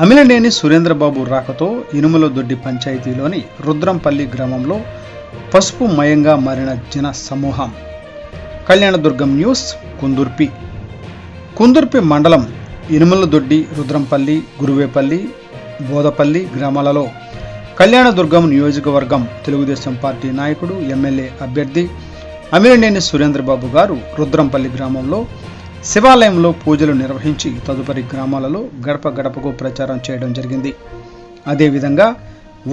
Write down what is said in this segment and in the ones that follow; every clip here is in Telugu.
అమిలినేని సురేంద్రబాబు రాకతో ఇనుములదొడ్డి పంచాయతీలోని రుద్రంపల్లి గ్రామంలో పసుపు మయంగా మారిన జన సమూహం. కళ్యాణదుర్గం న్యూస్. కుందుర్పి మండలం ఇనుములదొడ్డి, రుద్రంపల్లి, గురువేపల్లి, బోదపల్లి గ్రామాలలో కళ్యాణదుర్గం నియోజకవర్గం తెలుగుదేశం పార్టీ నాయకుడు, ఎమ్మెల్యే అభ్యర్థి అమిలినేని సురేంద్రబాబు గారు రుద్రంపల్లి గ్రామంలో శివాలయంలో పూజలు నిర్వహించి తదుపరి గ్రామాలలో గడప గడపకు ప్రచారం చేయడం జరిగింది. అదేవిధంగా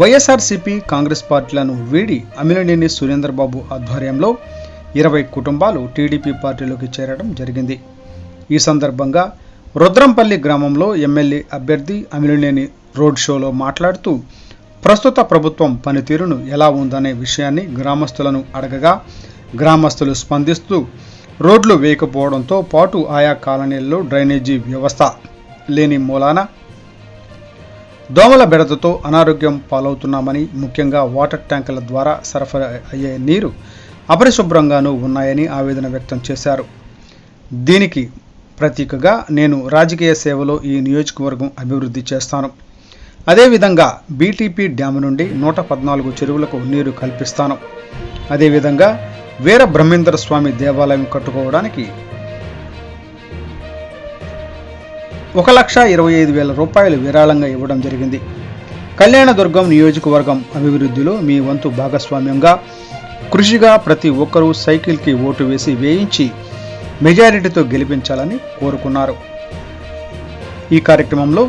వైఎస్ఆర్సీపీ, కాంగ్రెస్ పార్టీలను వీడి అమిలినేని సురేంద్రబాబు ఆధ్వర్యంలో 20 కుటుంబాలు టీడీపీ పార్టీలోకి చేరడం జరిగింది. ఈ సందర్భంగా రుద్రంపల్లి గ్రామంలో ఎమ్మెల్యే అభ్యర్థి అమిలినేని రోడ్ షోలో మాట్లాడుతూ ప్రస్తుత ప్రభుత్వం పనితీరును ఎలా ఉందనే విషయాన్ని గ్రామస్తులను అడగగా గ్రామస్తులు స్పందిస్తూ రోడ్లు వేయకపోవడంతో పాటు ఆయా కాలనీల్లో డ్రైనేజీ వ్యవస్థ లేని మూలాన దోమల బెడదతో అనారోగ్యం పాలవుతున్నామని, ముఖ్యంగా వాటర్ ట్యాంకుల ద్వారా సరఫరా అయ్యే నీరు అపరిశుభ్రంగానూ ఉన్నాయని ఆవేదన వ్యక్తం చేశారు. దీనికి ప్రతీకగా నేను రాజకీయ సేవలో ఈ నియోజకవర్గం అభివృద్ధి చేస్తాను. అదేవిధంగా బీటీపీ డ్యాము నుండి 114 చెరువులకు నీరు కల్పిస్తాను. అదేవిధంగా వీర బ్రహ్మేంద్ర స్వామి దేవాలయం కట్టుకోవడానికి 1,25,000 రూపాయలు విరాళంగా ఇవ్వడం జరిగింది. కళ్యాణదుర్గం నియోజకవర్గం అభివృద్ధిలో మీ వంతు భాగస్వామ్యంగా కృషిగా ప్రతి ఒక్కరూ సైకిల్కి ఓటు వేసి వేయించి మెజారిటీతో గెలిపించాలని కోరుకున్నారు. ఈ కార్యక్రమంలో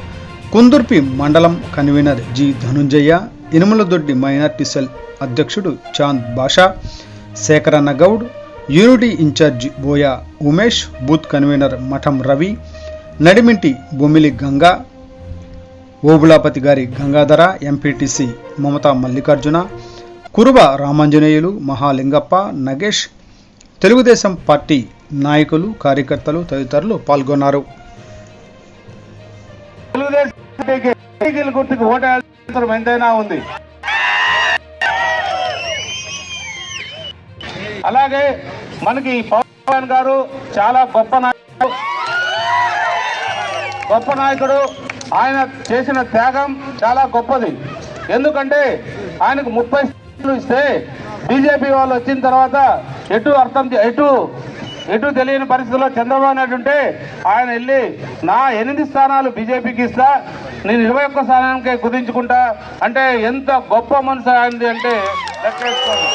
కుందుర్పి మండలం కన్వీనర్ జి ధనుంజయ్య, ఇనుములదొడ్డి మైనార్టీ సెల్ అధ్యక్షుడు చాంద్ బాషా, శేఖరన్న గౌడ్, యూనిటీ ఇన్ఛార్జి బోయ ఉమేష్, బూత్ కన్వీనర్ మఠం రవి, నడిమింటి బొమ్మిలి గంగా, ఓబులాపతి గారి గంగాధర, ఎంపీటీసీ మమతా మల్లికార్జున, కురుబ రామాంజనేయులు, మహాలింగప్ప, నగేష్, తెలుగుదేశం పార్టీ నాయకులు, కార్యకర్తలు తదితరులు పాల్గొన్నారు. అలాగే మనకి పవన్ గారు చాలా గొప్ప నాయకుడు. ఆయన చేసిన త్యాగం చాలా గొప్పది. ఎందుకంటే ఆయనకు 30 సీట్లు ఇస్తే బీజేపీ వాళ్ళు వచ్చిన తర్వాత ఎటు తెలియని పరిస్థితుల్లో చంద్రబాబు నాయుడు ఉంటే ఆయన వెళ్ళి నా 8 స్థానాలు బీజేపీకి ఇస్తా, నేను 21 స్థానానికే కుదించుకుంటా అంటే ఎంత గొప్ప మనసు ఆయనది అంటే లెక్కేసుకోండి.